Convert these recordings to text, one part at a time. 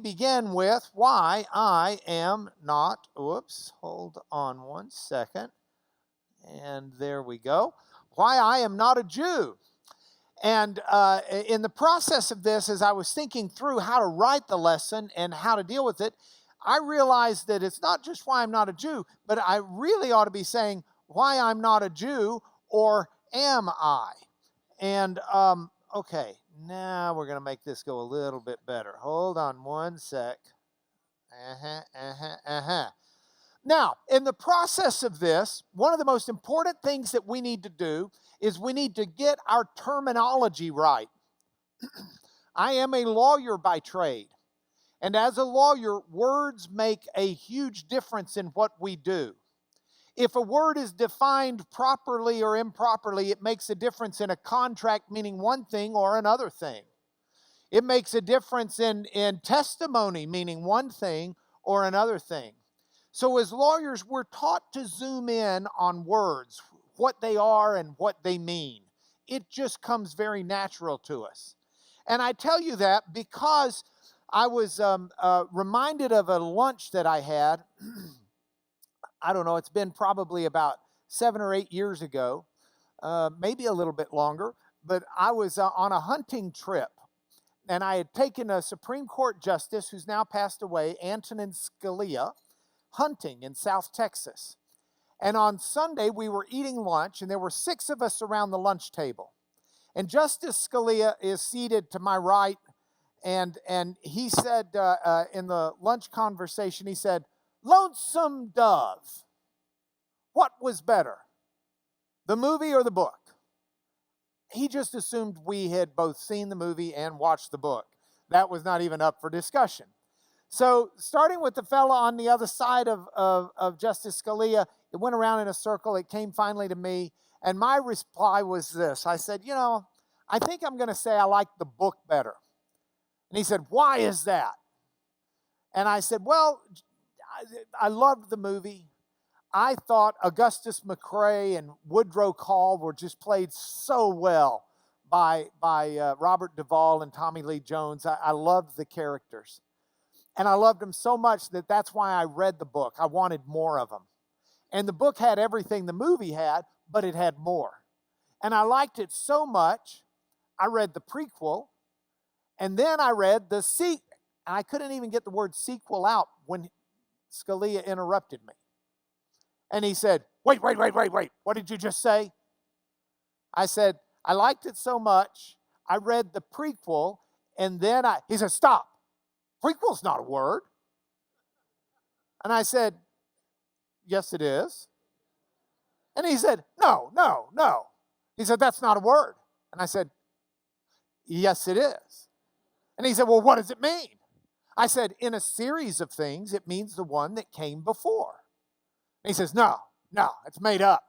begin with why I am not, oops, hold on one second. And there we go. Why I am not a Jew. And in the process of this, as I was thinking through how to write the lesson and how to deal with it, I realized that it's not just why I'm not a Jew, but I really ought to be saying why I'm not a Jew, or am I? And okay, now we're going to make this go a little bit better. Hold on one sec. Now, in the process of this, one of the most important things that we need to do is we need to get our terminology right. I am a lawyer by trade. And as a lawyer, words make a huge difference in what we do. If a word is defined properly or improperly, it makes a difference in a contract meaning one thing or another thing. It makes a difference in testimony meaning one thing or another thing. So as lawyers, we're taught to zoom in on words, what they are and what they mean. It just comes very natural to us. And I tell you that because I was reminded of a lunch that I had. I don't know, it's been probably about 7 or 8 years ago, maybe a little bit longer, but I was on a hunting trip, and I had taken a Supreme Court justice who's now passed away, Antonin Scalia, hunting in South Texas. And on Sunday, we were eating lunch, and there were 6 of us around the lunch table. And Justice Scalia is seated to my right, and he said in the lunch conversation, he said, "Lonesome Dove, what was better, the movie or the book?" He just assumed we had both seen the movie and watched the book. That was not even up for discussion. So starting with the fella on the other side of Justice Scalia, it went around in a circle. It came finally to me. And my reply was this. I said, I think I'm going to say I like the book better. And he said, "Why is that?" And I said, "Well, I loved the movie. I thought Augustus McCrae and Woodrow Call were just played so well by Robert Duvall and Tommy Lee Jones. I loved the characters. And I loved them so much that that's why I read the book. I wanted more of them. And the book had everything the movie had, but it had more. And I liked it so much, I read the prequel, and then I read the sequel. And I couldn't even get the word sequel out when Scalia interrupted me. And he said, wait, what did you just say?" I said, "I liked it so much, I read the prequel, and then he said, stop, prequel's not a word." And I said, "Yes, it is." And he said, no. He said, "That's not a word." And I said, "Yes, it is." And he said, "Well, what does it mean?" I said, "In a series of things, it means the one that came before." And he says, no, it's made up.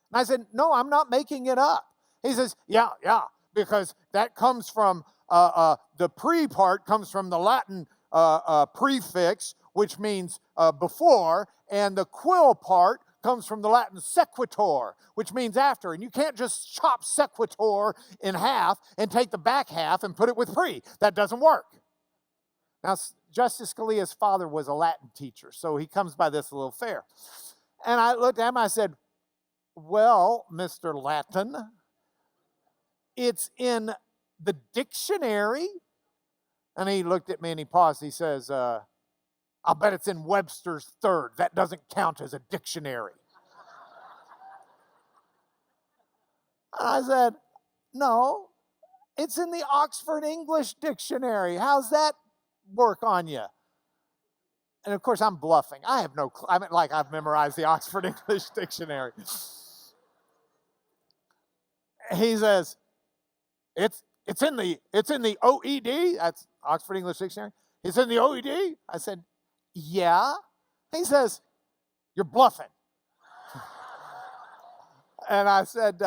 And I said, "No, I'm not making it up." He says, yeah, because that comes from, the pre part comes from the Latin prefix, which means before, and the quil part comes from the Latin sequitur, which means after. And you can't just chop sequitur in half and take the back half and put it with pre. That doesn't work. Now, Justice Scalia's father was a Latin teacher, so he comes by this a little fair. And I looked at him, I said, "Well, Mr. Latin, it's in the dictionary." And he looked at me and he paused. He says, "I'll bet it's in Webster's Third. That doesn't count as a dictionary." And I said, "No, it's in the Oxford English Dictionary. How's that work on you?" And of course, I'm bluffing. I have no clue. I mean, like I've memorized the Oxford English Dictionary. He says, it's in the OED. That's Oxford English Dictionary. It's in the OED. I said, "Yeah." He says, "You're bluffing." And I said,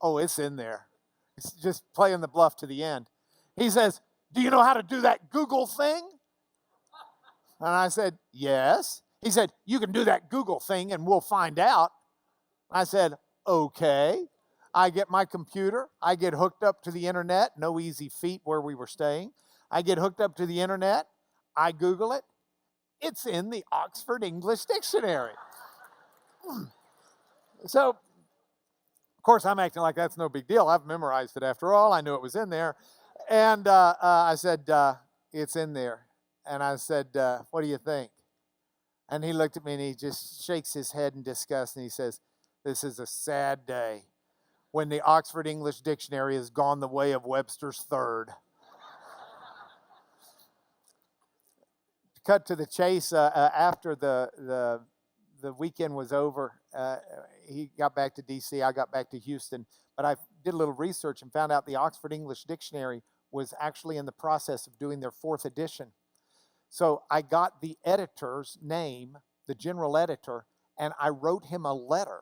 "Oh, it's in there. It's just playing the bluff to the end." He says, "Do you know how to do that Google thing?" And I said, "Yes." He said, "You can do that Google thing and we'll find out." I said, "Okay." I get my computer. I get hooked up to the internet. No easy feat where we were staying. I get hooked up to the internet, I Google it. It's in the Oxford English Dictionary. So, of course, I'm acting like that's no big deal. I've memorized it after all. I knew it was in there. And I said, it's in there. And I said, what do you think? And he looked at me and he just shakes his head in disgust and he says, this is a sad day when the Oxford English Dictionary has gone the way of Webster's third. Cut to the chase, after the weekend was over, he got back to D.C., I got back to Houston, but I did a little research and found out the Oxford English Dictionary was actually in the process of doing their 4th edition. So I got the editor's name, the general editor, and I wrote him a letter.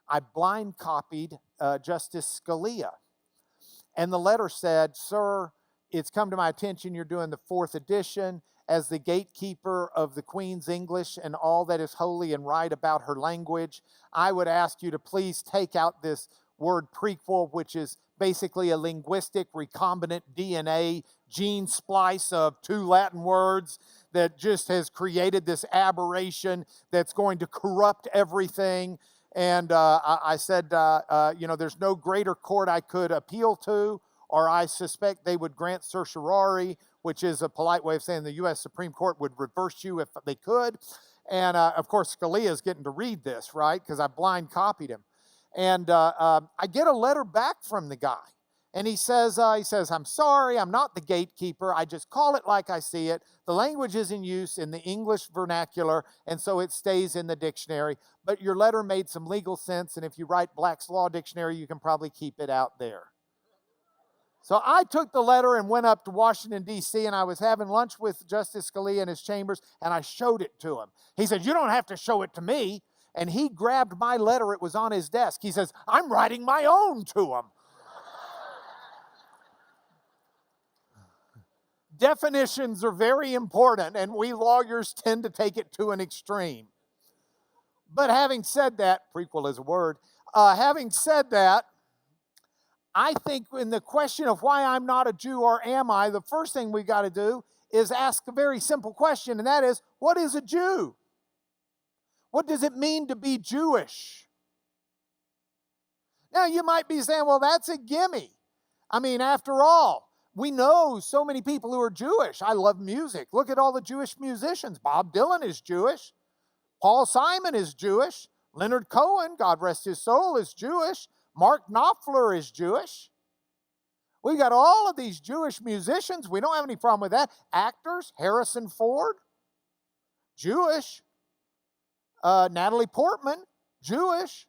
I blind copied Justice Scalia. And the letter said, sir, it's come to my attention you're doing the 4th edition. As the gatekeeper of the Queen's English and all that is holy and right about her language, I would ask you to please take out this word prequel, which is basically a linguistic recombinant DNA gene splice of 2 Latin words that just has created this aberration that's going to corrupt everything. And I said, there's no greater court I could appeal to, or I suspect they would grant certiorari, which is a polite way of saying the U.S. Supreme Court would reverse you if they could. And, of course, Scalia is getting to read this, right, because I blind copied him. And I get a letter back from the guy. And he says, I'm sorry, I'm not the gatekeeper. I just call it like I see it. The language is in use in the English vernacular, and so it stays in the dictionary. But your letter made some legal sense, and if you write Black's Law Dictionary, you can probably keep it out there. So I took the letter and went up to Washington, D.C., and I was having lunch with Justice Scalia in his chambers, and I showed it to him. He said, you don't have to show it to me. And he grabbed my letter. It was on his desk. He says, I'm writing my own to him. Definitions are very important, and we lawyers tend to take it to an extreme. But having said that, prequel is a word, having said that, I think in the question of why I'm not a Jew or am I, the first thing we got to do is ask a very simple question, and that is, what is a Jew? What does it mean to be Jewish? Now, you might be saying, well, that's a gimme. I mean, after all, we know so many people who are Jewish. I love music. Look at all the Jewish musicians. Bob Dylan is Jewish. Paul Simon is Jewish. Leonard Cohen, God rest his soul, is Jewish. Mark Knopfler is Jewish. We got all of these Jewish musicians. We don't have any problem with that. Actors, Harrison Ford, Jewish. Natalie Portman, Jewish.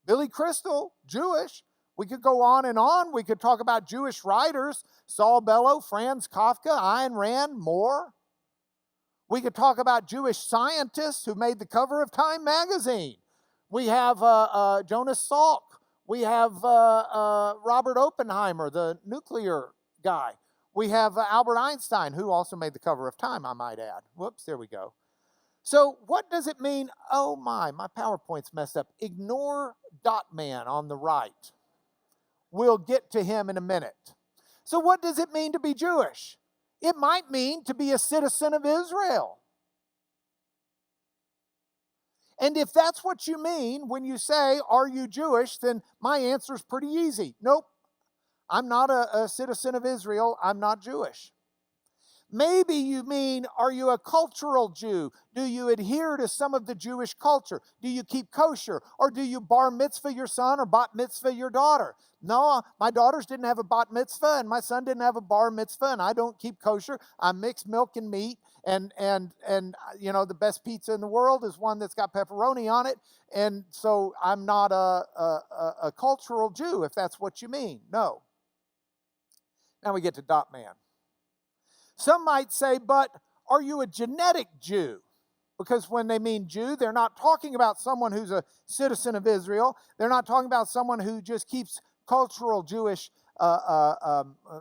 Billy Crystal, Jewish. We could go on and on. We could talk about Jewish writers, Saul Bellow, Franz Kafka, Ayn Rand, more. We could talk about Jewish scientists who made the cover of Time magazine. We have Jonas Salk. We have Robert Oppenheimer, the nuclear guy. We have Albert Einstein, who also made the cover of Time, I might add. Whoops, there we go. So what does it mean? Oh my PowerPoint's messed up. Ignore Dot Man on the right. We'll get to him in a minute. So what does it mean to be Jewish? It might mean to be a citizen of Israel. And if that's what you mean when you say, are you Jewish, then my answer is pretty easy. Nope, I'm not a citizen of Israel. I'm not Jewish. Maybe you mean, are you a cultural Jew? Do you adhere to some of the Jewish culture? Do you keep kosher? Or do you bar mitzvah your son or bat mitzvah your daughter? No, my daughters didn't have a bat mitzvah and my son didn't have a bar mitzvah and I don't keep kosher. I mix milk and meat and the best pizza in the world is one that's got pepperoni on it. And so I'm not a cultural Jew, if that's what you mean. No. Now we get to Dot Man. Some might say, but are you a genetic Jew? Because when they mean Jew, they're not talking about someone who's a citizen of Israel. They're not talking about someone who just keeps cultural Jewish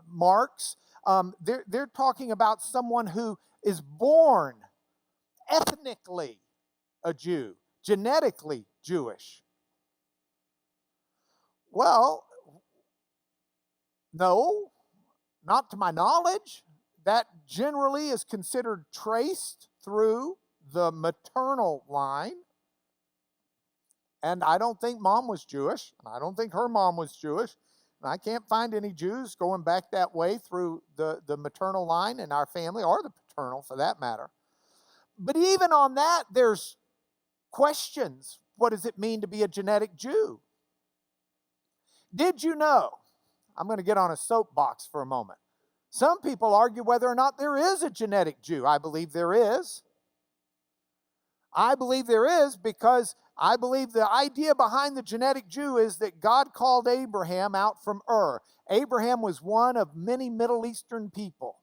marks. They're talking about someone who is born ethnically a Jew, genetically Jewish. Well, no, not to my knowledge. that generally is considered traced through the maternal line. And I don't think mom was Jewish. And I don't think her mom was Jewish. And I can't find any Jews going back that way through the maternal line in our family, or the paternal for that matter. But even on that, there's questions. What does it mean to be a genetic Jew? Did you know? I'm going to get on a soapbox for a moment. Some people argue whether or not there is a genetic Jew. I believe there is. I believe there is because I believe the idea behind the genetic Jew is that God called Abraham out from Ur. Abraham was one of many Middle Eastern people.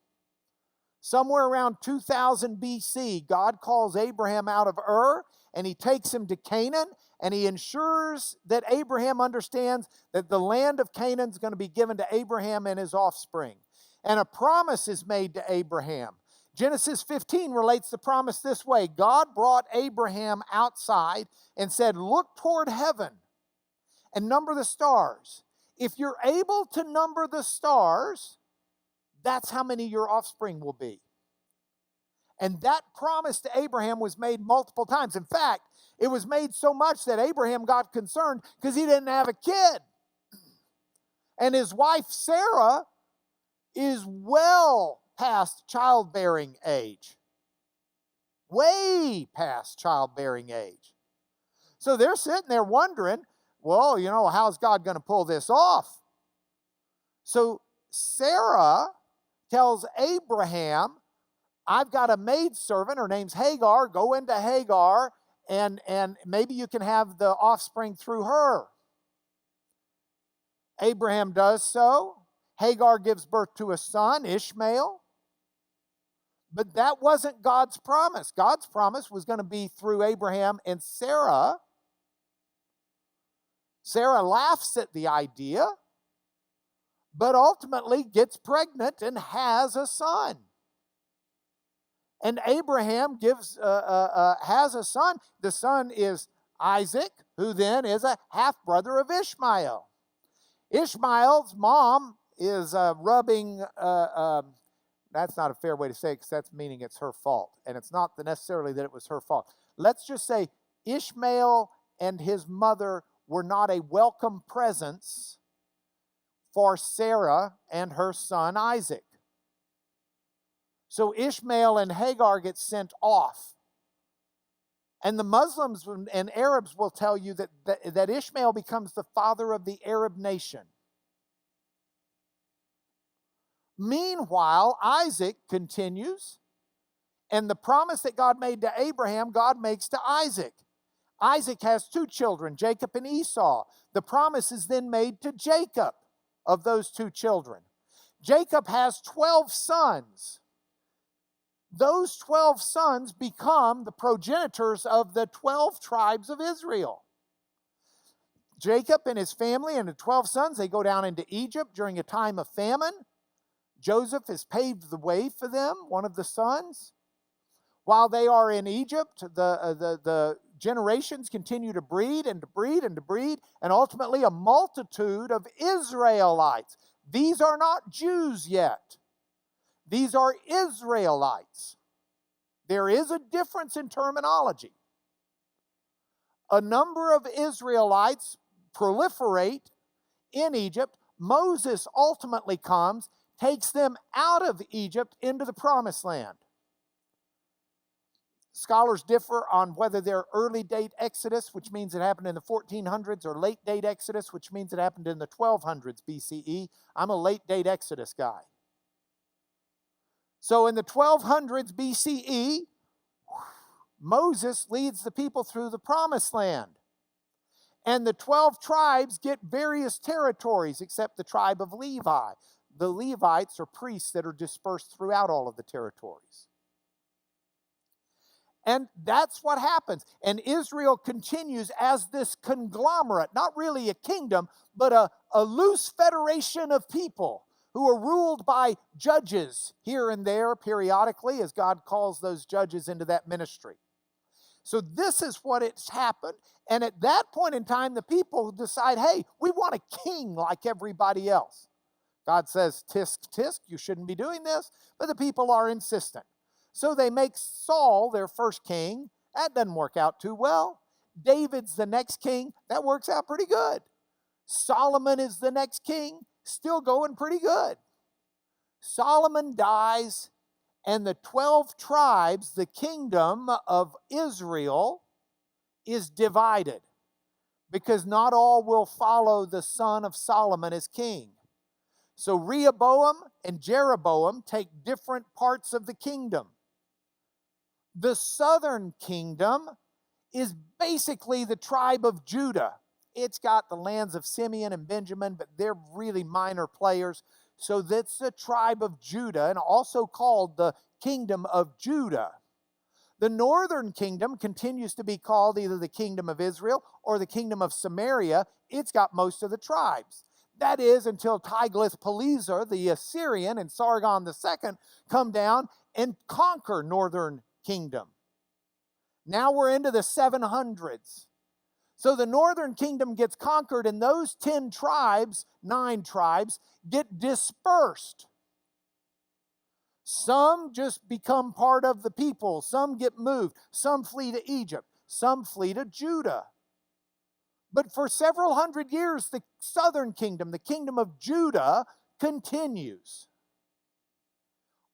Somewhere around 2000 BC, God calls Abraham out of Ur, and he takes him to Canaan, and he ensures that Abraham understands that the land of Canaan is going to be given to Abraham and his offspring. And a promise is made to Abraham. Genesis 15 relates the promise this way. God brought Abraham outside and said, look toward heaven and number the stars. If you're able to number the stars, that's how many your offspring will be. And that promise to Abraham was made multiple times. In fact, it was made so much that Abraham got concerned because he didn't have a kid. And his wife Sarah is well past childbearing age. Way past childbearing age. So they're sitting there wondering, well, how's God going to pull this off? So Sarah tells Abraham, I've got a maidservant, her name's Hagar, go into Hagar, and maybe you can have the offspring through her. Abraham does so. Hagar gives birth to a son, Ishmael. But that wasn't God's promise. God's promise was going to be through Abraham and Sarah. Sarah laughs at the idea, but ultimately gets pregnant and has a son. And Abraham has a son. The son is Isaac, who then is a half-brother of Ishmael. Ishmael's mom is rubbing, that's not a fair way to say it because that's meaning it's her fault. And it's not necessarily that it was her fault. Let's just say Ishmael and his mother were not a welcome presence for Sarah and her son Isaac. So Ishmael and Hagar get sent off. And the Muslims and Arabs will tell you that Ishmael becomes the father of the Arab nation. Meanwhile, Isaac continues, and the promise that God made to Abraham, God makes to Isaac. Isaac has two children, Jacob and Esau. The promise is then made to Jacob of those two children. Jacob has 12 sons. Those 12 sons become the progenitors of the 12 tribes of Israel. Jacob and his family and the 12 sons, they go down into Egypt during a time of famine. Joseph has paved the way for them, one of the sons. While they are in Egypt, the generations continue to breed and to breed and to breed, and ultimately a multitude of Israelites. These are not Jews yet. These are Israelites. There is a difference in terminology. A number of Israelites proliferate in Egypt. Moses ultimately comes, takes them out of Egypt into the Promised Land. Scholars differ on whether they're early date Exodus, which means it happened in the 1400s, or late date Exodus, which means it happened in the 1200s BCE. I'm a late date Exodus guy. So in the 1200s BCE, Moses leads the people through the Promised Land. And the 12 tribes get various territories except the tribe of Levi. The Levites are priests that are dispersed throughout all of the territories. And that's what happens. And Israel continues as this conglomerate, not really a kingdom, but a loose federation of people who are ruled by judges here and there periodically as God calls those judges into that ministry. So this is what it's happened. And at that point in time, the people decide, hey, we want a king like everybody else. God says, tisk, tisk, you shouldn't be doing this, but the people are insistent. So they make Saul their first king. That doesn't work out too well. David's the next king. That works out pretty good. Solomon is the next king. Still going pretty good. Solomon dies, and the 12 tribes, the kingdom of Israel, is divided because not all will follow the son of Solomon as king. So Rehoboam and Jeroboam take different parts of the kingdom. The southern kingdom is basically the tribe of Judah. It's got the lands of Simeon and Benjamin, but they're really minor players. So that's the tribe of Judah, and also called the kingdom of Judah. The northern kingdom continues to be called either the kingdom of Israel or the kingdom of Samaria. It's got most of the tribes. That is until Tiglath-Pileser, the Assyrian, and Sargon II come down and conquer northern kingdom. Now we're into the 700s. So the northern kingdom gets conquered, and those 10 tribes, 9 tribes, get dispersed. Some just become part of the people. Some get moved. Some flee to Egypt. Some flee to Judah. But for several hundred years, the southern kingdom, the kingdom of Judah, continues.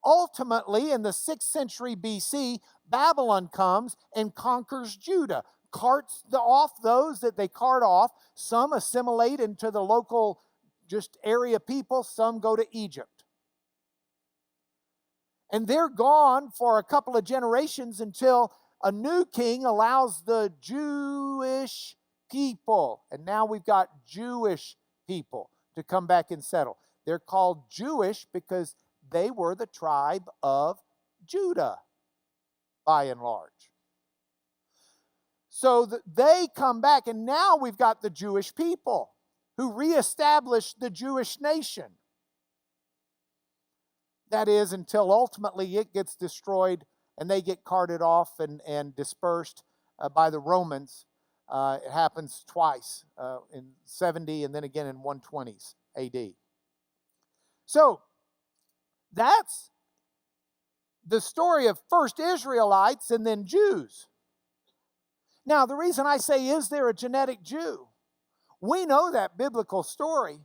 Ultimately, in the 6th century BC, Babylon comes and conquers Judah, carts off those that they cart off. Some assimilate into the local just area people. Some go to Egypt. And they're gone for a couple of generations until a new king allows the Jewish people, and now we've got Jewish people, to come back and settle. They're called Jewish because they were the tribe of Judah, by and large. So they come back, and now we've got the Jewish people who reestablished the Jewish nation. That is, until ultimately it gets destroyed and they get carted off and dispersed by the Romans. It happens twice, in 70 and then again in 120s AD. So that's the story of first Israelites and then Jews. Now, the reason I say, is there a genetic Jew? We know that biblical story,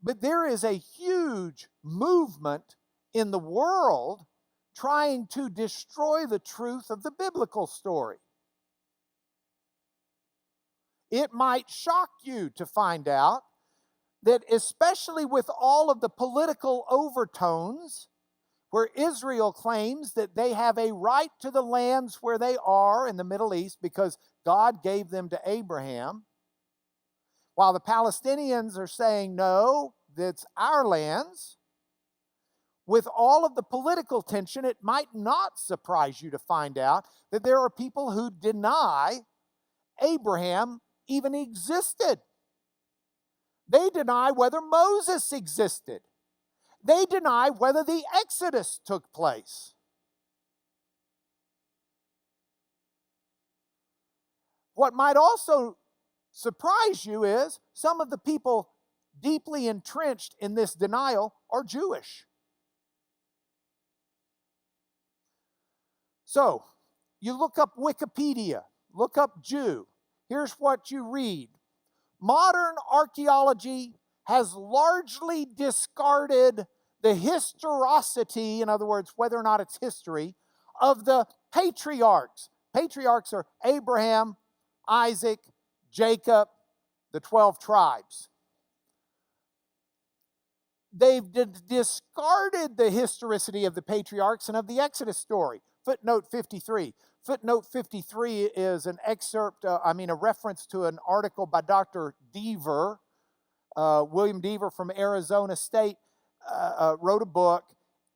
but there is a huge movement in the world trying to destroy the truth of the biblical story. It might shock you to find out that, especially with all of the political overtones, where Israel claims that they have a right to the lands where they are in the Middle East because God gave them to Abraham, while the Palestinians are saying, no, that's our lands. With all of the political tension, it might not surprise you to find out that there are people who deny Abraham even existed. They deny whether Moses existed. They deny whether the Exodus took place. What might also surprise you is some of the people deeply entrenched in this denial are Jewish. So, you look up Wikipedia, look up Jew. Here's what you read. Modern archaeology has largely discarded the historicity, in other words, whether or not it's history, of the patriarchs. Patriarchs are Abraham, Isaac, Jacob, the 12 tribes. They've discarded the historicity of the patriarchs and of the Exodus story. Footnote 53. Footnote 53 is an excerpt, a reference to an article by Dr. Deaver. William Deaver from Arizona State wrote a book.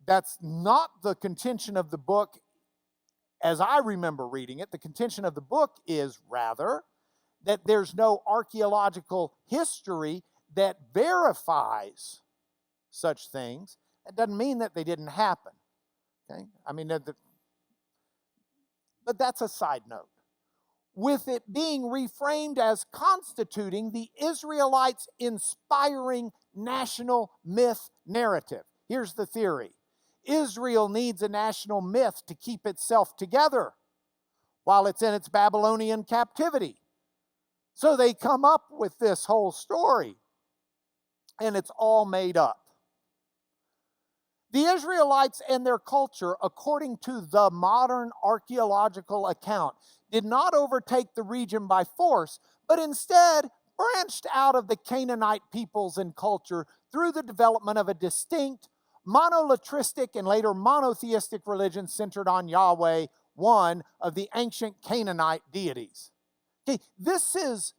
That's not the contention of the book as I remember reading it. The contention of the book is rather that there's no archaeological history that verifies such things. That doesn't mean that they didn't happen. Okay? But that's a side note. With it being reframed as constituting the Israelites' inspiring national myth narrative. Here's the theory. Israel needs a national myth to keep itself together while it's in its Babylonian captivity. So they come up with this whole story, and it's all made up. The Israelites and their culture, according to the modern archaeological account, did not overtake the region by force, but instead branched out of the Canaanite peoples and culture through the development of a distinct monolatristic and later monotheistic religion centered on Yahweh, one of the ancient Canaanite deities. Okay, this is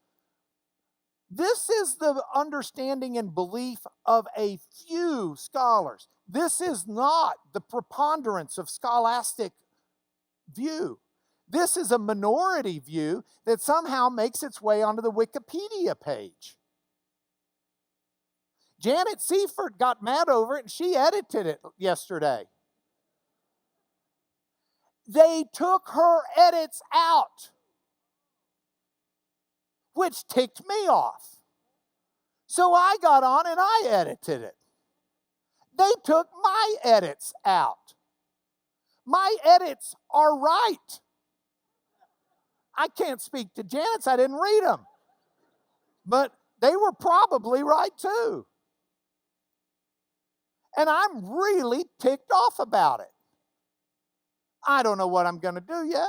the understanding and belief of a few scholars. This is not the preponderance of scholastic view. This is a minority view that somehow makes its way onto the Wikipedia page. Janet Seifert got mad over it and she edited it yesterday. They took her edits out, which ticked me off. So I got on and I edited it. They took my edits out. My edits are right. I can't speak to Janet's, I didn't read them. But they were probably right too. And I'm really ticked off about it. I don't know what I'm going to do yet,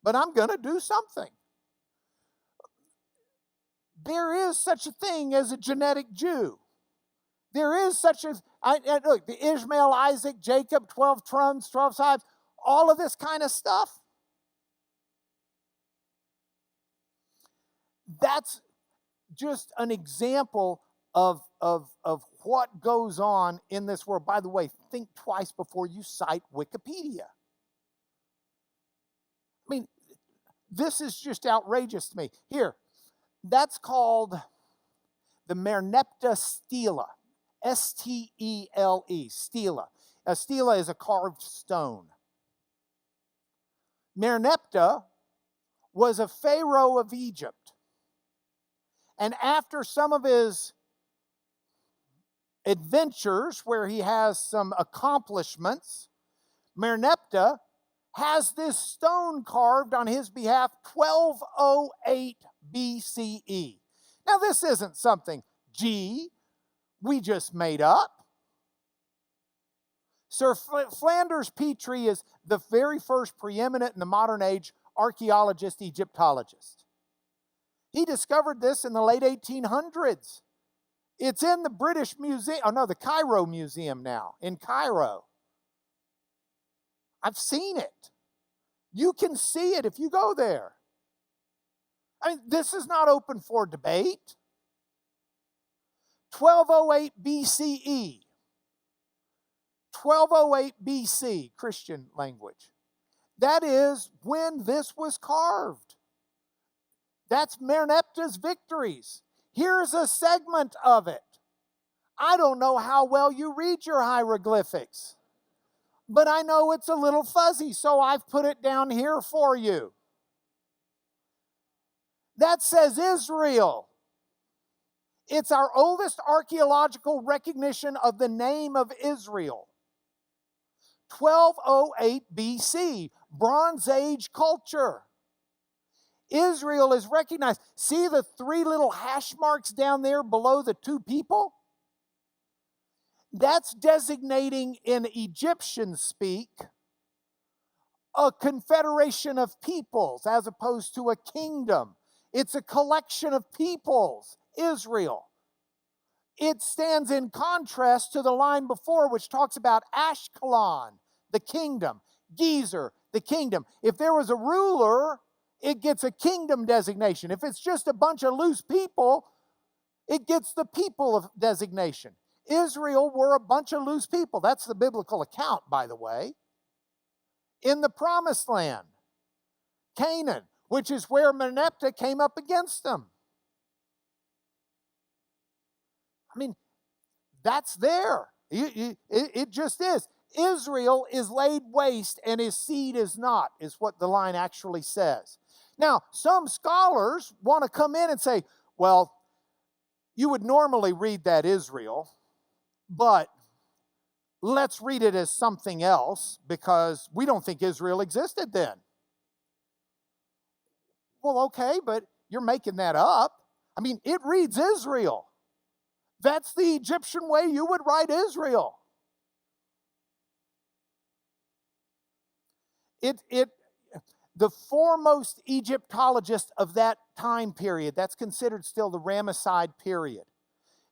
but I'm going to do something. There is such a thing as a genetic Jew. There is such a, look, the Ishmael, Isaac, Jacob, 12 trons, 12 tribes, all of this kind of stuff. That's just an example of what goes on in this world. By the way, think twice before you cite Wikipedia. I mean, this is just outrageous to me. Here, that's called the Merneptah stela. S-T-E-L-E, stela. A stela is a carved stone. Merneptah was a pharaoh of Egypt. And after some of his adventures where he has some accomplishments, Merneptah has this stone carved on his behalf 1208 BCE. Now this isn't something we just made up. Sir Flanders Petrie is the very first preeminent in the modern age archaeologist, Egyptologist. He discovered this in the late 1800s. It's in the British Museum, the Cairo Museum now, in Cairo. I've seen it. You can see it if you go there. I mean, this is not open for debate. 1208 BCE. 1208 BC, Christian language. That is when this was carved. That's Merneptah's victories. Here's a segment of it. I don't know how well you read your hieroglyphics, but I know it's a little fuzzy, so I've put it down here for you. That says Israel. It's our oldest archaeological recognition of the name of Israel. 1208 BC, Bronze Age culture. Israel is recognized. See the three little hash marks down there below the two people? That's designating in Egyptian speak a confederation of peoples as opposed to a kingdom. It's a collection of peoples, Israel. It stands in contrast to the line before, which talks about Ashkelon, the kingdom, Gezer, the kingdom. If there was a ruler, it gets a kingdom designation. If it's just a bunch of loose people, it gets the people of designation. Israel were a bunch of loose people. That's the biblical account, by the way. In the promised land, Canaan, which is where Merneptah came up against them. I mean, that's there. It just is. Israel is laid waste and his seed is not, is what the line actually says. Now, some scholars want to come in and say, well, You would normally read that Israel, but let's read it as something else because we don't think Israel existed then. Well, okay, but you're making that up. I mean, it reads Israel. That's the Egyptian way you would write Israel. The foremost Egyptologist of that time period, that's considered still the Ramesside period,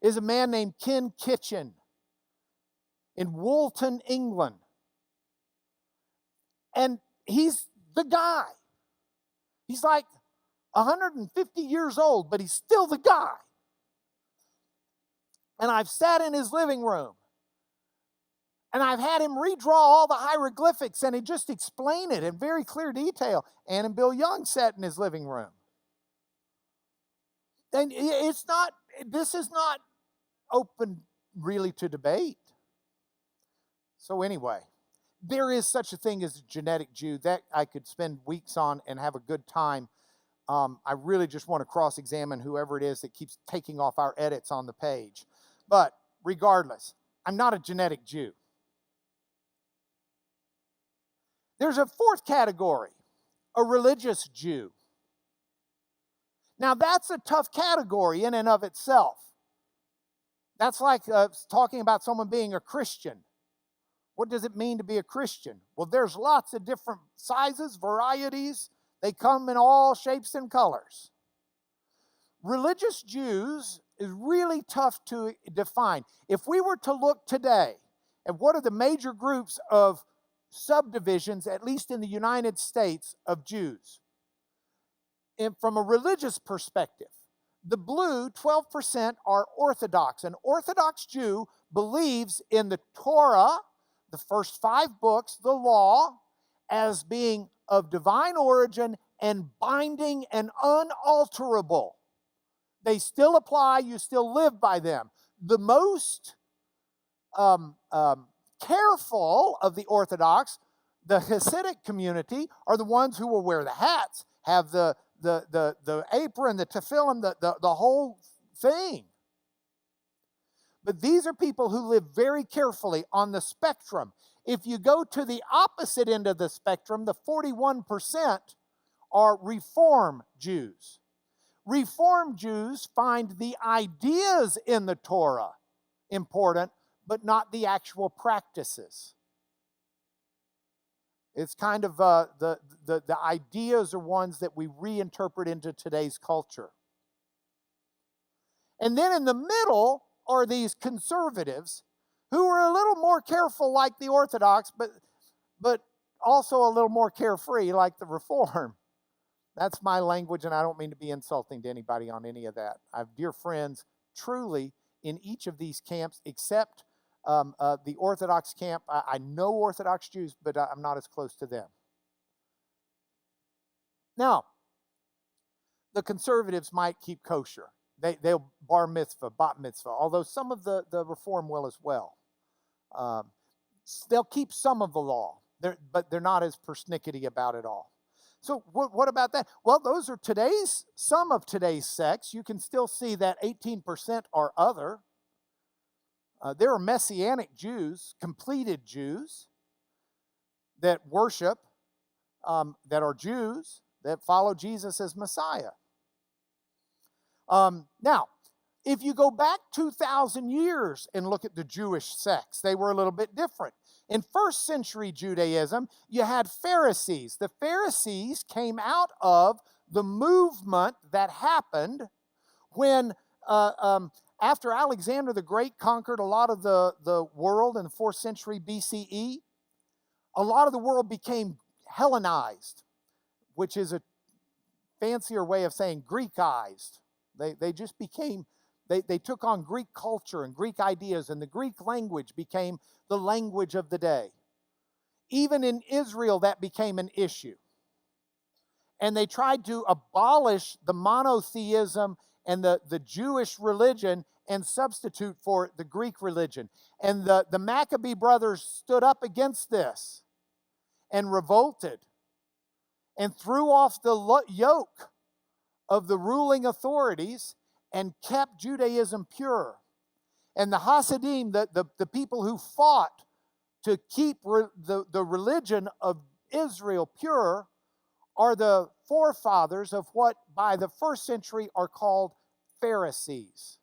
is a man named Ken Kitchen in Woolton, England. And he's the guy. He's like 150 years old, but he's still the guy. And I've sat in his living room and I've had him redraw all the hieroglyphics and he just explain it in very clear detail. Ann and Bill Young sat in his living room. And this is not open really to debate. So anyway, there is such a thing as a genetic Jew that I could spend weeks on and have a good time. I really just want to cross-examine whoever it is that keeps taking off our edits on the page. But regardless, I'm not a genetic Jew. There's a fourth category, a religious Jew. Now that's a tough category in and of itself. That's like talking about someone being a Christian. What does it mean to be a Christian? Well, there's lots of different sizes, varieties. They come in all shapes and colors. Religious Jews is really tough to define. If we were to look today at what are the major groups of subdivisions, at least in the United States, of Jews, and from a religious perspective, the blue 12% are Orthodox. An Orthodox Jew believes in the Torah, the first 5 books, the law, as being of divine origin and binding and unalterable. They still apply, you still live by them. The most careful of the Orthodox, the Hasidic community, are the ones who will wear the hats, have the apron, the tefillin, the whole thing. But these are people who live very carefully on the spectrum. If you go to the opposite end of the spectrum, the 41% are Reform Jews. Reform Jews find the ideas in the Torah important, but not the actual practices. It's kind of the ideas are ones that we reinterpret into today's culture. And then in the middle are these conservatives who are a little more careful like the Orthodox, but also a little more carefree like the Reform. That's my language, and I don't mean to be insulting to anybody on any of that. I have dear friends truly in each of these camps, except the Orthodox camp. I know Orthodox Jews, but I'm not as close to them. Now, the conservatives might keep kosher. They'll bar mitzvah, bat mitzvah, although some of the Reform will as well. They'll keep some of the law, but they're not as persnickety about it all. So what about that? Well, those are some of today's sects. You can still see that 18% are other. There are Messianic Jews, completed Jews, that worship, that are Jews, that follow Jesus as Messiah. Now, if you go back 2,000 years and look at the Jewish sects, they were a little bit different. In first century Judaism, you had Pharisees. The Pharisees came out of the movement that happened when, after Alexander the Great conquered a lot of the world in the 4th century BCE, a lot of the world became Hellenized, which is a fancier way of saying Greekized. They just became, they took on Greek culture and Greek ideas, and the Greek language became the language of the day. Even in Israel, that became an issue. And they tried to abolish the monotheism and the Jewish religion and substitute for the Greek religion. And the Maccabee brothers stood up against this and revolted and threw off the yoke of the ruling authorities and kept Judaism pure. And the Hasidim, the people who fought to keep the religion of Israel pure, are the forefathers of what by the first century are called Pharisees.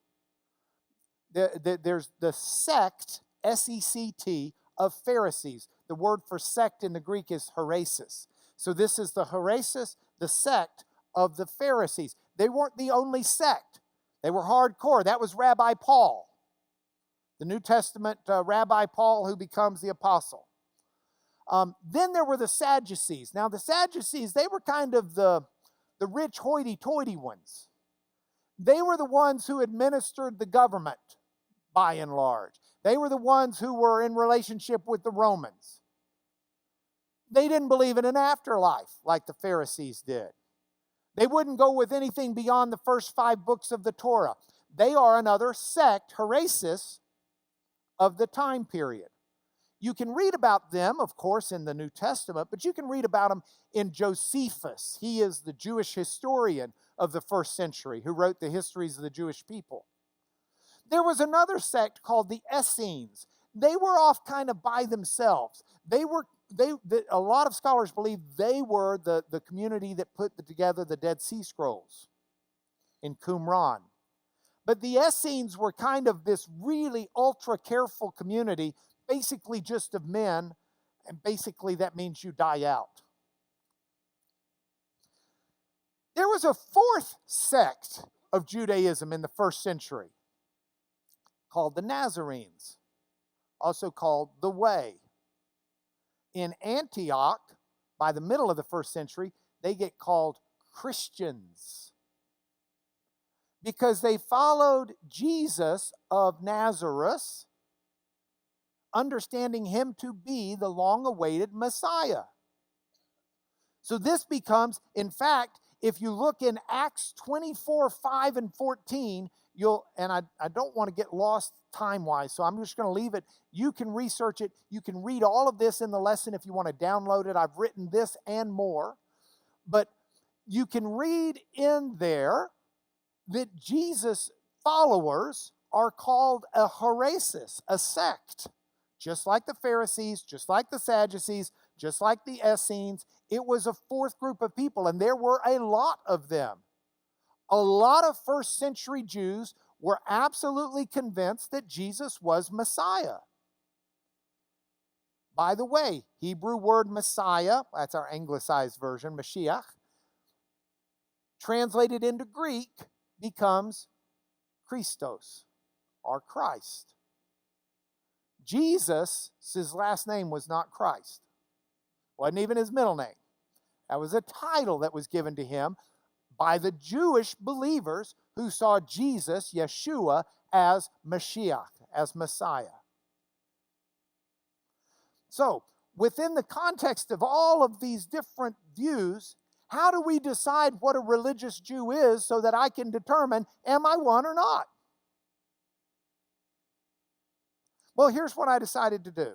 There's the sect, S-E-C-T, of Pharisees. The word for sect in the Greek is heresis. So this is the heresis, the sect of the Pharisees. They weren't the only sect. They were hardcore. That was Rabbi Paul, the New Testament Rabbi Paul who becomes the apostle. Then there were the Sadducees. Now the Sadducees, they were kind of the rich hoity-toity ones. They were the ones who administered the government, by and large. They were the ones who were in relationship with the Romans. They didn't believe in an afterlife like the Pharisees did. They wouldn't go with anything beyond the first 5 books of the Torah. They are another sect, heresis, of the time period. You can read about them, of course, in the New Testament, but you can read about them in Josephus. He is the Jewish historian of the first century who wrote the histories of the Jewish people. There was another sect called the Essenes. They were off kind of by themselves. A lot of scholars believe they were the community that put together the Dead Sea Scrolls in Qumran. But the Essenes were kind of this really ultra-careful community, basically just of men, and basically that means you die out. There was a fourth sect of Judaism in the first century called the Nazarenes, also called the Way. In Antioch, by the middle of the first century, they get called Christians because they followed Jesus of Nazareth, understanding him to be the long-awaited Messiah. So this becomes, in fact, if you look in Acts 24, 5 and 14, I don't want to get lost time-wise, so I'm just going to leave it. You can research it. You can read all of this in the lesson if you want to download it. I've written this and more. But you can read in there that Jesus' followers are called a heresis, a sect. Just like the Pharisees, just like the Sadducees, just like the Essenes. It was a fourth group of people, and there were a lot of them. A lot of first century Jews were absolutely convinced that Jesus was Messiah. By the way, Hebrew word Messiah, that's our anglicized version, Mashiach, translated into Greek becomes Christos, or Christ. Jesus, his last name was not Christ. Wasn't even his middle name. That was a title that was given to him by the Jewish believers who saw Jesus, Yeshua, as Mashiach, as Messiah. So, within the context of all of these different views, how do we decide what a religious Jew is so that I can determine, am I one or not? Well, here's what I decided to do.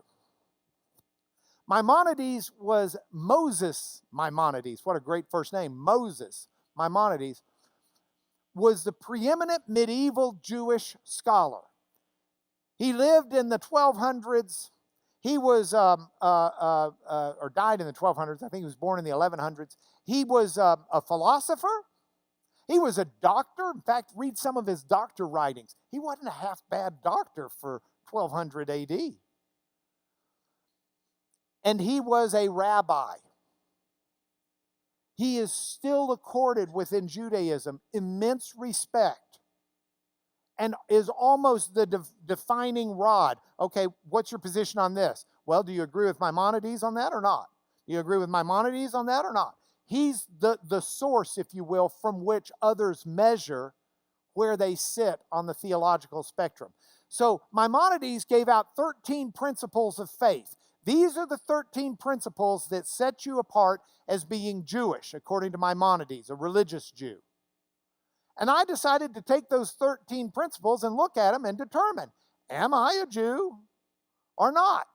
Maimonides was Moses Maimonides. What a great first name, Moses Maimonides, was the preeminent medieval Jewish scholar. He lived in the 1200s. He was, or died in the 1200s. I think he was born in the 1100s. He was a philosopher. He was a doctor. In fact, read some of his doctor writings. He wasn't a half-bad doctor for 1200 AD. And he was a rabbi. He is still accorded within Judaism immense respect and is almost the defining rod. Okay, what's your position on this? Well, do you agree with Maimonides on that or not? Do you agree with Maimonides on that or not? He's the source, if you will, from which others measure where they sit on the theological spectrum. So Maimonides gave out 13 principles of faith. These are the 13 principles that set you apart as being Jewish, according to Maimonides, a religious Jew. And I decided to take those 13 principles and look at them and determine, am I a Jew or not,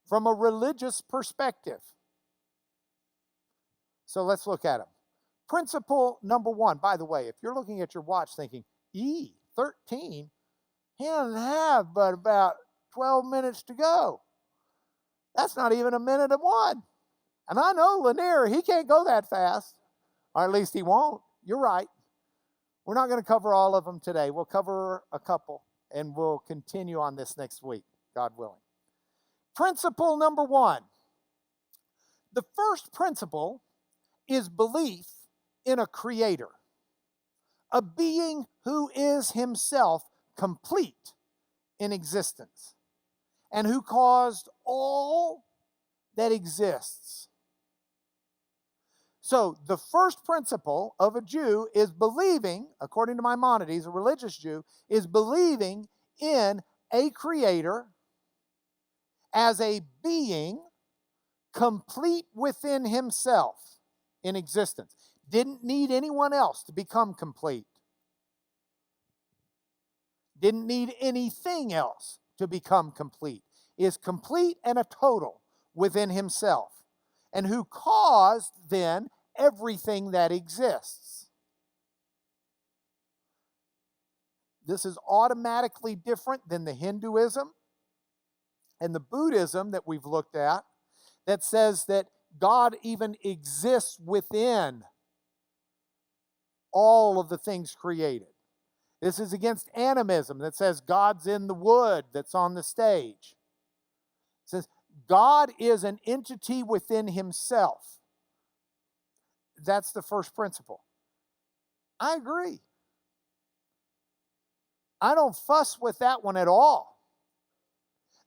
from a religious perspective? So let's look at them. Principle number one, by the way, if you're looking at your watch thinking, E, 13. He doesn't have but about 12 minutes to go. That's not even a minute of one. And I know Lanier, he can't go that fast. Or at least he won't. You're right. We're not going to cover all of them today. We'll cover a couple, and we'll continue on this next week, God willing. Principle number 1. The first principle is belief in a creator, a being who is himself complete in existence and who caused all that exists. So the first principle of a Jew is believing, according to Maimonides, a religious Jew, is believing in a creator as a being complete within himself in existence. Didn't need anyone else to become complete. Didn't need anything else to become complete. Is complete and a total within himself. And who caused then everything that exists. This is automatically different than the Hinduism and the Buddhism that we've looked at that says that God even exists within all of the things created. This is against animism that says God's in the wood that's on the stage. It says God is an entity within himself. That's the first principle. I agree. I don't fuss with that one at all.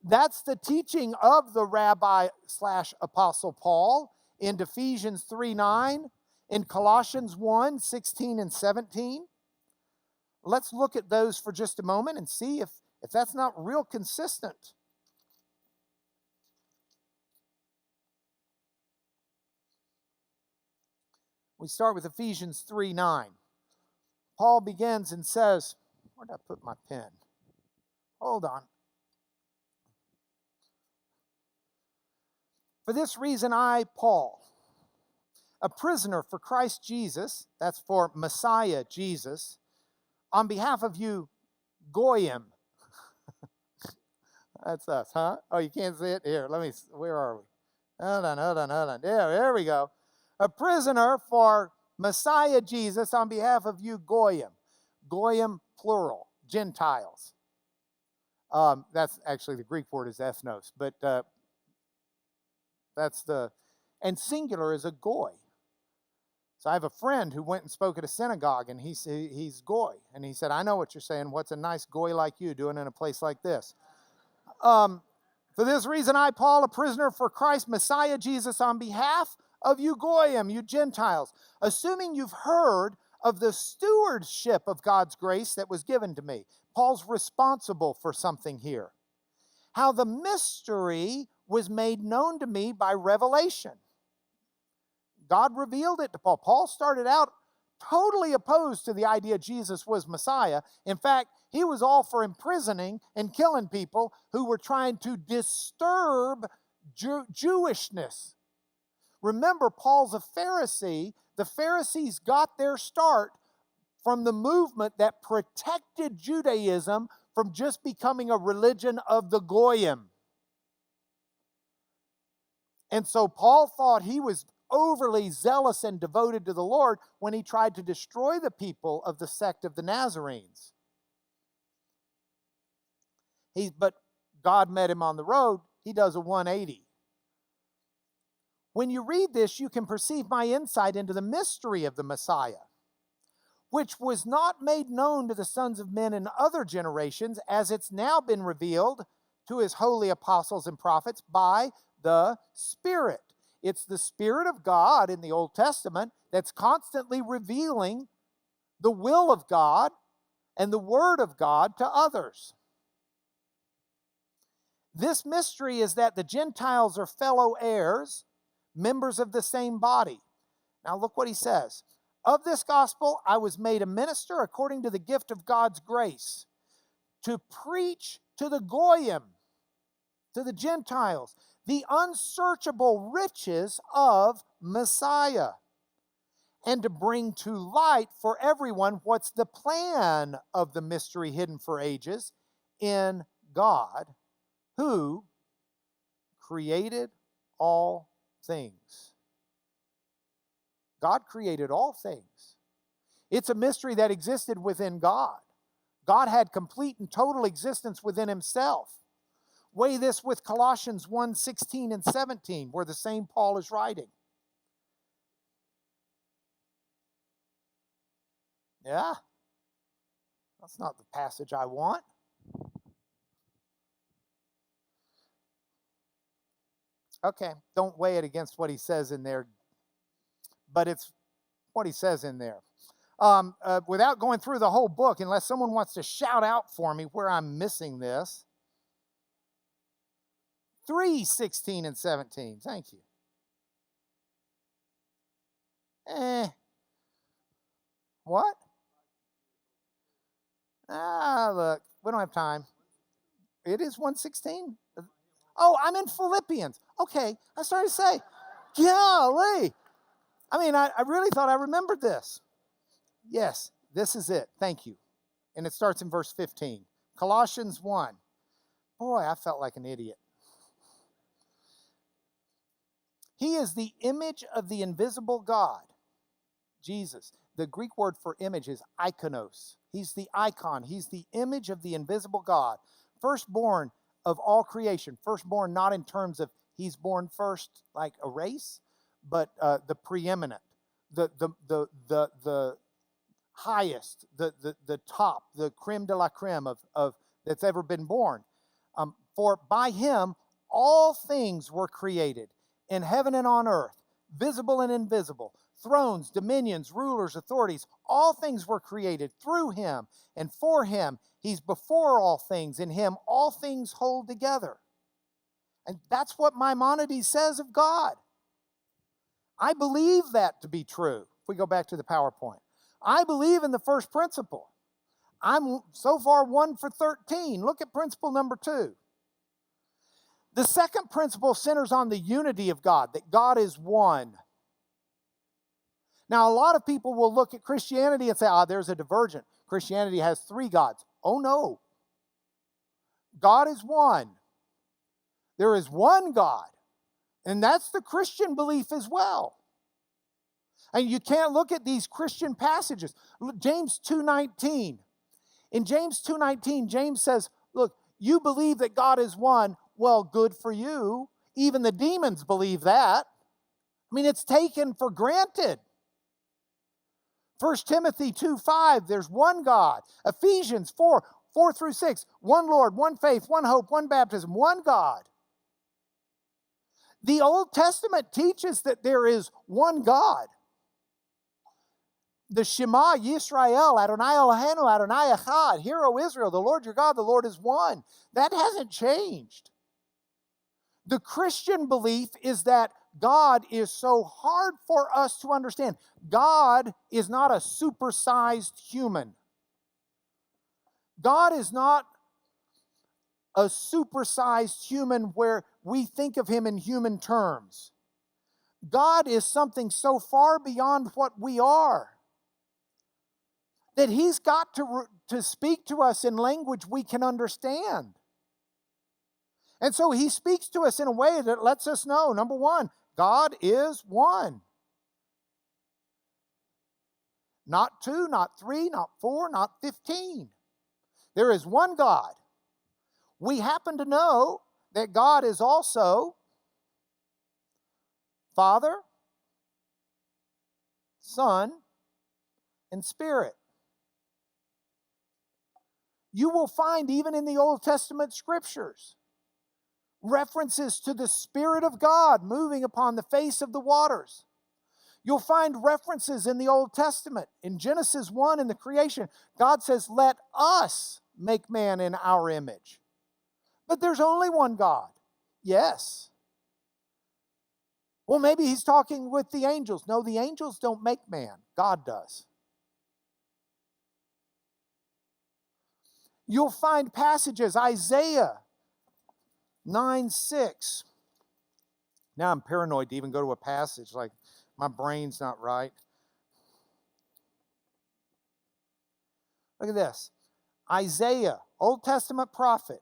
That's the teaching of the rabbi/apostle Paul in Ephesians 3:9, in Colossians 1:16 and 17. Let's look at those for just a moment and see if that's not real consistent. We start with Ephesians 3:9. Paul begins and says, where did I put my pen? Hold on. For this reason I, Paul, a prisoner for Christ Jesus, that's for Messiah Jesus, on behalf of you, Goyim. That's us, huh? Oh, you can't see it? Here, where are we? Hold on. Yeah, there we go. A prisoner for Messiah Jesus on behalf of you, Goyim. Goyim, plural, Gentiles. That's actually the Greek word is ethnos, but and singular is a goy. So I have a friend who went and spoke at a synagogue, and he's goy. And he said, I know what you're saying. What's a nice goy like you doing in a place like this? For this reason, I, Paul, a prisoner for Christ, Messiah Jesus, on behalf of you Goyim, you Gentiles, assuming you've heard of the stewardship of God's grace that was given to me. Paul's responsible for something here. How the mystery was made known to me by revelation. God revealed it to Paul. Paul started out totally opposed to the idea Jesus was Messiah. In fact, he was all for imprisoning and killing people who were trying to disturb Jewishness. Remember, Paul's a Pharisee. The Pharisees got their start from the movement that protected Judaism from just becoming a religion of the Goyim. And so Paul thought he was overly zealous and devoted to the Lord when he tried to destroy the people of the sect of the Nazarenes. But God met him on the road. He does a 180. When you read this, you can perceive my insight into the mystery of the Messiah, which was not made known to the sons of men in other generations, as it's now been revealed to his holy apostles and prophets by the Spirit. It's the Spirit of God in the Old Testament that's constantly revealing the will of God and the Word of God to others. This mystery is that the Gentiles are fellow heirs, members of the same body. Now look what he says. Of this gospel I was made a minister according to the gift of God's grace, to preach to the Goyim, to the Gentiles, the unsearchable riches of Messiah, and to bring to light for everyone what's the plan of the mystery hidden for ages in God, who created all things. God created all things. It's a mystery that existed within God. God had complete and total existence within himself. Weigh this with Colossians 1:16 and 17, where the same Paul is writing. Yeah, that's not the passage I want. Okay, don't weigh it against what he says in there, but it's what he says in there. Without going through the whole book, unless someone wants to shout out for me where I'm missing this. 3:16 and 17. Thank you. What? Look, we don't have time. It is 1:16? Oh, I'm in Philippians. Okay, I started to say, golly. I mean, I really thought I remembered this. Yes, this is it. Thank you. And it starts in verse 15. Colossians 1. Boy, I felt like an idiot. He is the image of the invisible God, Jesus. The Greek word for image is ikonos. He's the icon. He's the image of the invisible God. Firstborn of all creation. Firstborn not in terms of he's born first like a race, but the preeminent, the highest, the top, the creme de la creme of that's ever been born. For by him all things were created, in heaven and on earth, visible and invisible, thrones, dominions, rulers, authorities, all things were created through him and for him. He's before all things. In him all things hold together. And that's what Maimonides says of God. I believe that to be true. If we go back to the PowerPoint, I believe in the first principle. I'm so far 1 for 13. Look at principle number 2. The second principle centers on the unity of God, that God is one. Now, a lot of people will look at Christianity and say, there's a divergent. Christianity has 3 gods. Oh, no. God is one. There is one God. And that's the Christian belief as well. And you can't look at these Christian passages. James 2:19. In James 2:19, James says, look, you believe that God is one. Well, good for you. Even the demons believe that. I mean, it's taken for granted. 1 Timothy 2:5, there's one God. Ephesians 4 through 6, one Lord, one faith, one hope, one baptism, one God. The Old Testament teaches that there is one God. The Shema Yisrael, Adonai Eloheinu, Adonai Echad, Hear, O Israel, the Lord your God, the Lord is one. That hasn't changed. The Christian belief is that God is so hard for us to understand. God is not a supersized human. God is not a supersized human where we think of him in human terms. God is something so far beyond what we are that he's got to speak to us in language we can understand. And so he speaks to us in a way that lets us know, number 1, God is one. Not 2, not 3, not 4, not 15. There is one God. We happen to know that God is also Father, Son, and Spirit. You will find even in the Old Testament scriptures references to the Spirit of God moving upon the face of the waters. You'll find references in the Old Testament. In Genesis 1, in the creation, God says, let us make man in our image. But there's only one God. Yes. Well, maybe he's talking with the angels. No, the angels don't make man. God does. You'll find passages, Isaiah 9:6. Now I'm paranoid to even go to a passage, like my brain's not right. Look at this. Isaiah, Old Testament prophet,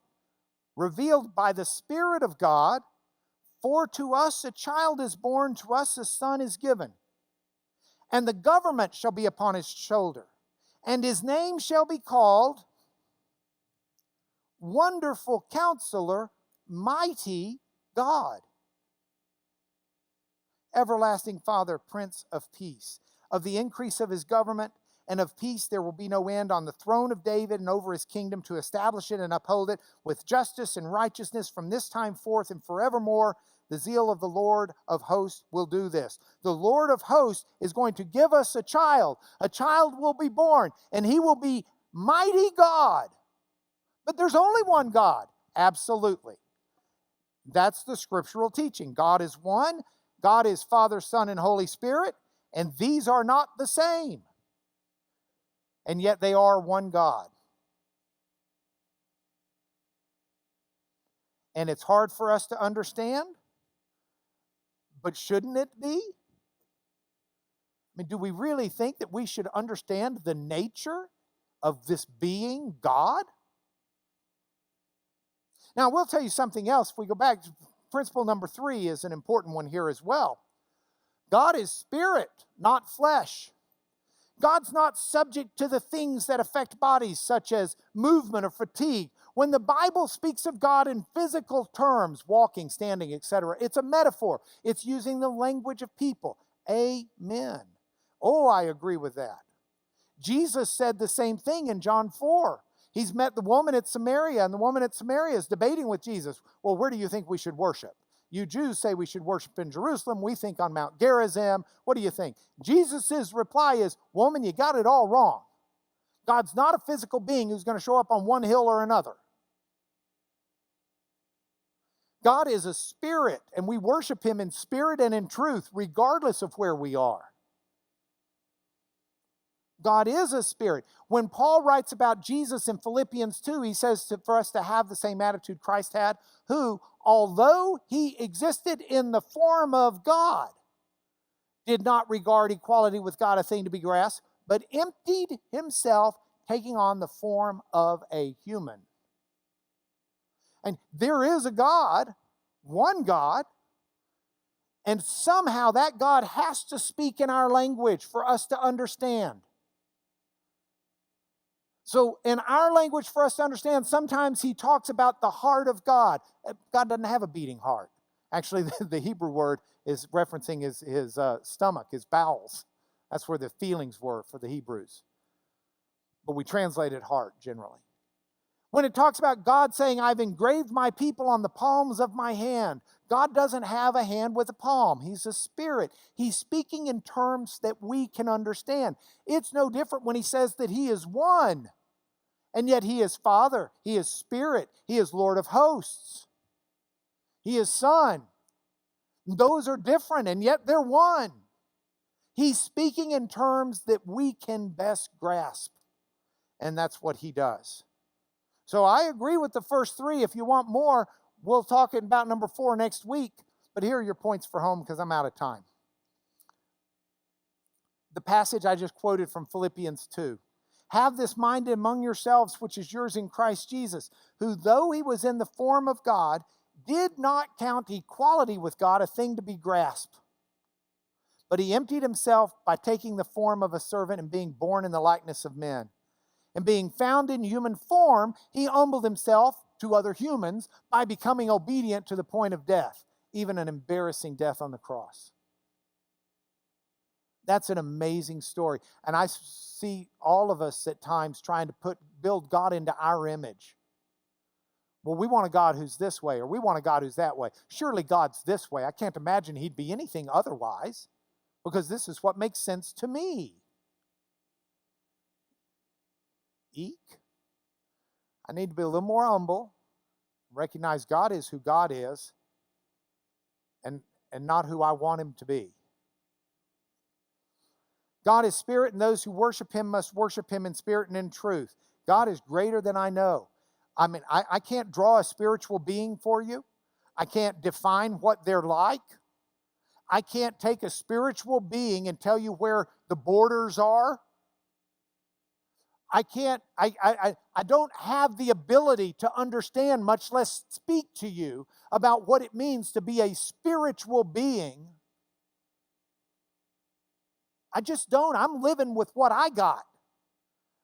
revealed by the Spirit of God, for to us a child is born, to us a son is given, and the government shall be upon his shoulder, and his name shall be called Wonderful Counselor, Mighty God, Everlasting Father, Prince of Peace. Of the increase of his government and of peace there will be no end, on the throne of David and over his kingdom, to establish it and uphold it with justice and righteousness from this time forth and forevermore. The zeal of the Lord of hosts will do this. The Lord of hosts is going to give us a child. A child will be born, and he will be mighty God. But there's only one God. Absolutely. That's the scriptural teaching. God is one. God is Father, Son, and Holy Spirit, and these are not the same. And yet they are one God. And it's hard for us to understand, but shouldn't it be? I mean, do we really think that we should understand the nature of this being God? Now, we'll tell you something else. If we go back, principle number 3 is an important one here as well. God is spirit, not flesh. God's not subject to the things that affect bodies, such as movement or fatigue. When the Bible speaks of God in physical terms, walking, standing, etc., it's a metaphor. It's using the language of people. Amen. Oh, I agree with that. Jesus said the same thing in John 4. He's met the woman at Samaria, and the woman at Samaria is debating with Jesus. Well, where do you think we should worship? You Jews say we should worship in Jerusalem. We think on Mount Gerizim. What do you think? Jesus' reply is, woman, you got it all wrong. God's not a physical being who's going to show up on one hill or another. God is a spirit, and we worship him in spirit and in truth, regardless of where we are. God is a spirit. When Paul writes about Jesus in Philippians 2, he says for us to have the same attitude Christ had, who, although he existed in the form of God, did not regard equality with God a thing to be grasped, but emptied himself, taking on the form of a human. And there is a God, one God, and somehow that God has to speak in our language for us to understand. So in our language, for us to understand, sometimes he talks about the heart of God. God doesn't have a beating heart. Actually, the Hebrew word is referencing his stomach, his bowels. That's where the feelings were for the Hebrews. But we translate it heart generally. When it talks about God saying, I've engraved my people on the palms of my hand, God doesn't have a hand with a palm. He's a spirit. He's speaking in terms that we can understand. It's no different when he says that he is one. And yet he is Father, he is Spirit, he is Lord of hosts, he is Son. Those are different, and yet they're one. He's speaking in terms that we can best grasp, and that's what he does. So I agree with the first 3. If you want more, we'll talk about number 4 next week, but here are your points for home because I'm out of time. The passage I just quoted from Philippians 2. Have this mind among yourselves, which is yours in Christ Jesus, who, though he was in the form of God, did not count equality with God a thing to be grasped. But he emptied himself by taking the form of a servant and being born in the likeness of men. And being found in human form, he humbled himself to other humans by becoming obedient to the point of death, even an embarrassing death on the cross. That's an amazing story. And I see all of us at times trying to build God into our image. Well, we want a God who's this way, or we want a God who's that way. Surely God's this way. I can't imagine he'd be anything otherwise, because this is what makes sense to me. Eek. I need to be a little more humble, recognize God is who God is, and not who I want him to be. God is spirit, and those who worship him must worship him in spirit and in truth. God is greater than I know. I mean, I can't draw a spiritual being for you. I can't define what they're like. I can't take a spiritual being and tell you where the borders are. I don't have the ability to understand, much less speak to you about what it means to be a spiritual being. I just don't. I'm living with what I got.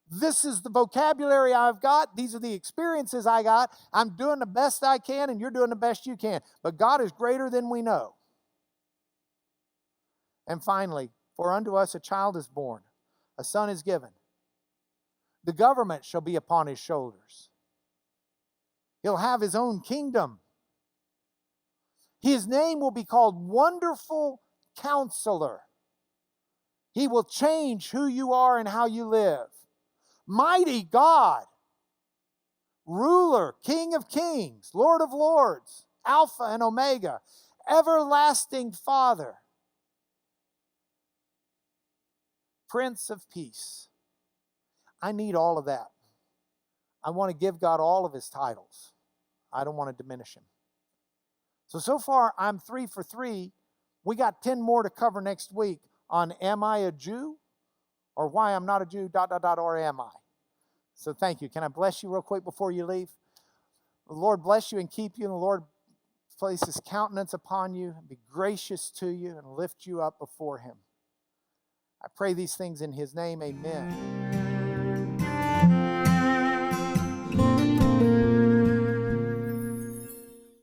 This is the vocabulary I've got. These are the experiences I got. I'm doing the best I can, and you're doing the best you can. But God is greater than we know. And finally, for unto us a child is born, a son is given. The government shall be upon his shoulders. He'll have his own kingdom. His name will be called Wonderful Counselor. He will change who you are and how you live. Mighty God, Ruler, King of Kings, Lord of Lords, Alpha and Omega, Everlasting Father, Prince of Peace. I need all of that. I want to give God all of his titles. I don't want to diminish him. So far, I'm 3 for 3. We got 10 more to cover next week on Am I a Jew? Or Why I'm Not a Jew, ... or am I? So thank you. Can I bless you real quick before you leave? The Lord bless you and keep you, and the Lord place his countenance upon you, and be gracious to you, and lift you up before him. I pray these things in his name. Amen.